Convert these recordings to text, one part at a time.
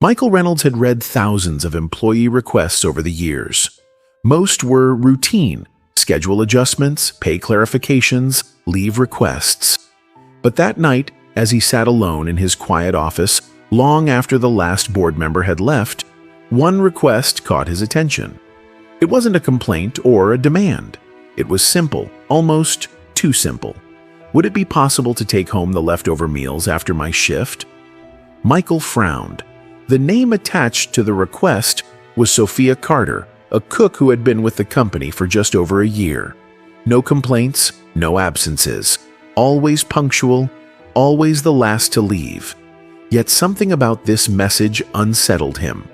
Michael Reynolds had read thousands of employee requests over the years. Most were routine, schedule adjustments, pay clarifications, leave requests. But that night, as he sat alone in his quiet office, long after the last board member had left, one request caught his attention. It wasn't a complaint or a demand. It was simple, almost too simple. Would it be possible to take home the leftover meals after my shift? Michael frowned. The name attached to the request was Sophia Carter, a cook who had been with the company for just over a year. No complaints, no absences. Always punctual, always the last to leave. Yet something about this message unsettled him.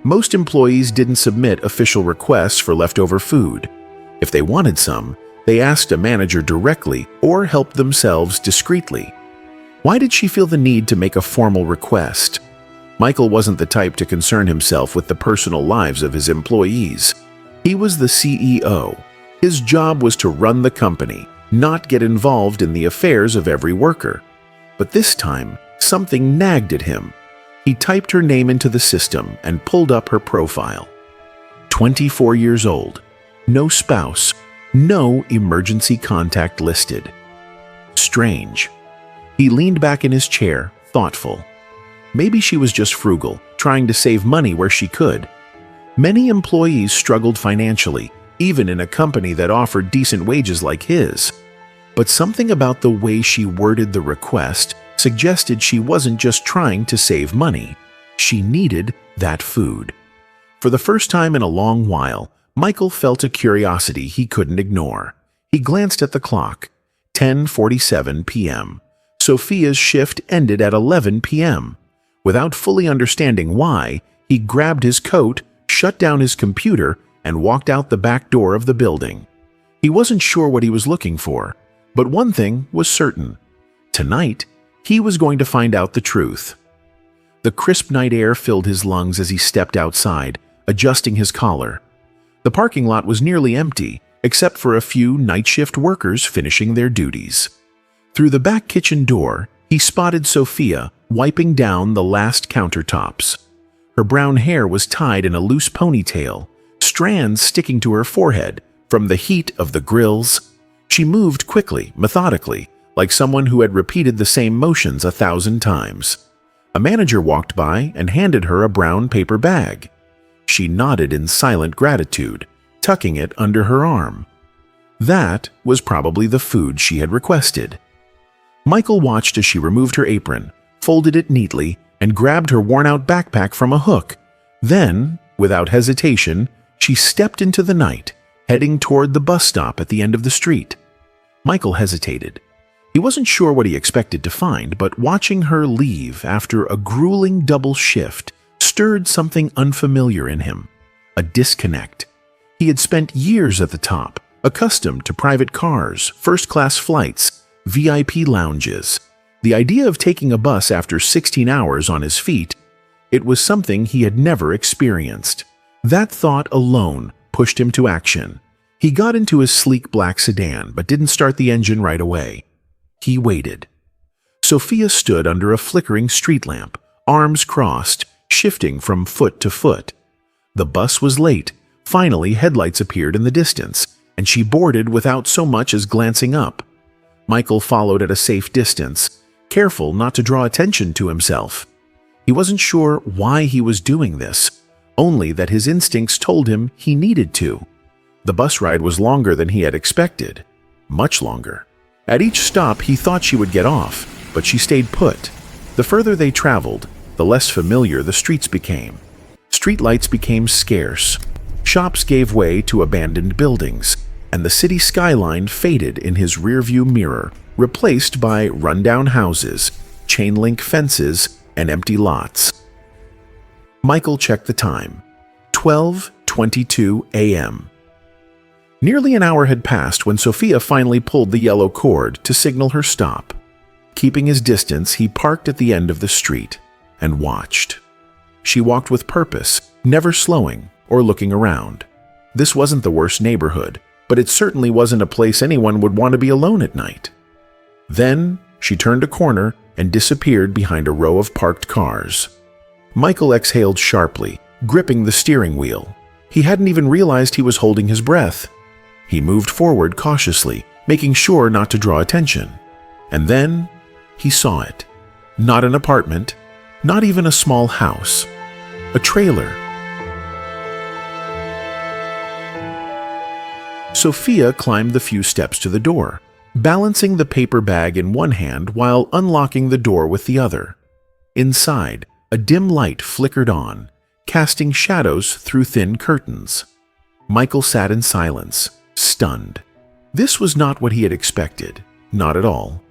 Most employees didn't submit official requests for leftover food. If they wanted some, they asked a manager directly or helped themselves discreetly. Why did she feel the need to make a formal request? Michael wasn't the type to concern himself with the personal lives of his employees. He was the CEO. His job was to run the company, not get involved in the affairs of every worker. But this time, something nagged at him. He typed her name into the system and pulled up her profile. 24 years old, no spouse, no emergency contact listed. Strange. He leaned back in his chair, thoughtful. Maybe she was just frugal, trying to save money where she could. Many employees struggled financially, even in a company that offered decent wages like his. But something about the way she worded the request suggested she wasn't just trying to save money. She needed that food. For the first time in a long while, Michael felt a curiosity he couldn't ignore. He glanced at the clock. 10:47 p.m. Sophia's shift ended at 11 p.m. Without fully understanding why, he grabbed his coat, shut down his computer, and walked out the back door of the building. He wasn't sure what he was looking for, but one thing was certain. Tonight, he was going to find out the truth. The crisp night air filled his lungs as he stepped outside, adjusting his collar. The parking lot was nearly empty, except for a few night shift workers finishing their duties. Through the back kitchen door, he spotted Sophia wiping down the last countertops. Her brown hair was tied in a loose ponytail, strands sticking to her forehead from the heat of the grills. She moved quickly, methodically, like someone who had repeated the same motions 1,000 times. A manager walked by and handed her a brown paper bag. She nodded in silent gratitude, tucking it under her arm. That was probably the food she had requested. Michael watched as she removed her apron, folded it neatly, and grabbed her worn-out backpack from a hook. Then, without hesitation, she stepped into the night, heading toward the bus stop at the end of the street. Michael hesitated. He wasn't sure what he expected to find, but watching her leave after a grueling double shift stirred something unfamiliar in him, a disconnect. He had spent years at the top, accustomed to private cars, first-class flights, VIP lounges. The idea of taking a bus after 16 hours on his feet, it was something he had never experienced. That thought alone pushed him to action. He got into his sleek black sedan, but didn't start the engine right away. He waited. Sophia stood under a flickering street lamp, arms crossed, shifting from foot to foot. The bus was late. Finally, headlights appeared in the distance, and she boarded without so much as glancing up. Michael followed at a safe distance, careful not to draw attention to himself. He wasn't sure why he was doing this, only that his instincts told him he needed to. The bus ride was longer than he had expected, much longer. At each stop, he thought she would get off, but she stayed put. The further they traveled, the less familiar the streets became. Streetlights became scarce. Shops gave way to abandoned buildings, and the city skyline faded in his rearview mirror, replaced by rundown houses, chain-link fences, and empty lots. Michael checked the time. 12:22 a.m. Nearly an hour had passed when Sophia finally pulled the yellow cord to signal her stop. Keeping his distance, he parked at the end of the street and watched. She walked with purpose, never slowing or looking around. This wasn't the worst neighborhood, but it certainly wasn't a place anyone would want to be alone at night. Then she turned a corner and disappeared behind a row of parked cars. Michael exhaled sharply, gripping the steering wheel. He hadn't even realized he was holding his breath. He moved forward cautiously, making sure not to draw attention. And then he saw it. Not an apartment, not even a small house. A trailer. Sophia climbed the few steps to the door, balancing the paper bag in one hand while unlocking the door with the other. Inside, a dim light flickered on, casting shadows through thin curtains. Michael sat in silence, stunned. This was not what he had expected, not at all.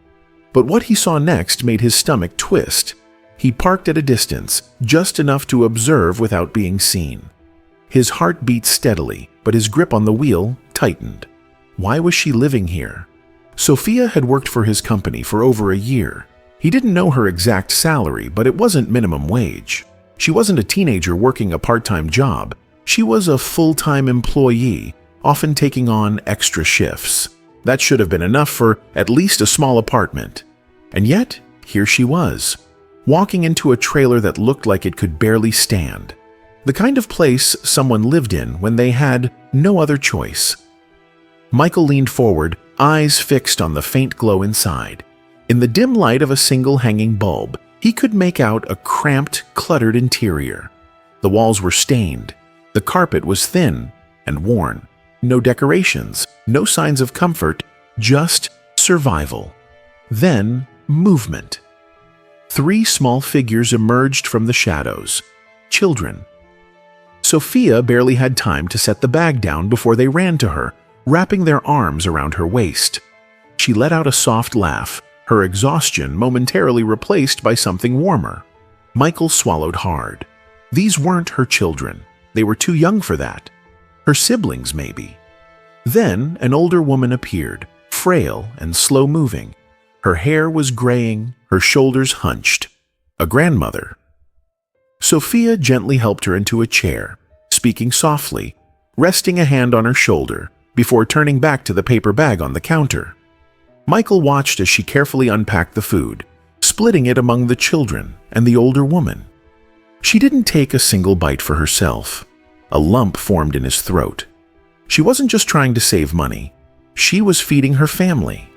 But what he saw next made his stomach twist. He parked at a distance, just enough to observe without being seen. His heart beat steadily, but his grip on the wheel tightened. Why was she living here? Sophia had worked for his company for over a year. He didn't know her exact salary, but it wasn't minimum wage. She wasn't a teenager working a part-time job. She was a full-time employee, often taking on extra shifts. That should have been enough for at least a small apartment. And yet, here she was, walking into a trailer that looked like it could barely stand. The kind of place someone lived in when they had no other choice. Michael leaned forward, eyes fixed on the faint glow inside. In the dim light of a single hanging bulb, he could make out a cramped, cluttered interior. The walls were stained. The carpet was thin and worn. No decorations, no signs of comfort, just survival. Then, movement. 3 small figures emerged from the shadows. Children. Sophia barely had time to set the bag down before they ran to her, wrapping their arms around her waist. She let out a soft laugh, her exhaustion momentarily replaced by something warmer. Michael swallowed hard. These weren't her children. They were too young for that. Her siblings, maybe. Then an older woman appeared, frail and slow-moving. Her hair was graying, her shoulders hunched. A grandmother. Sophia gently helped her into a chair, speaking softly, resting a hand on her shoulder before turning back to the paper bag on the counter. Michael watched as she carefully unpacked the food, splitting it among the children and the older woman. She didn't take a single bite for herself. A lump formed in his throat. She wasn't just trying to save money. She was feeding her family.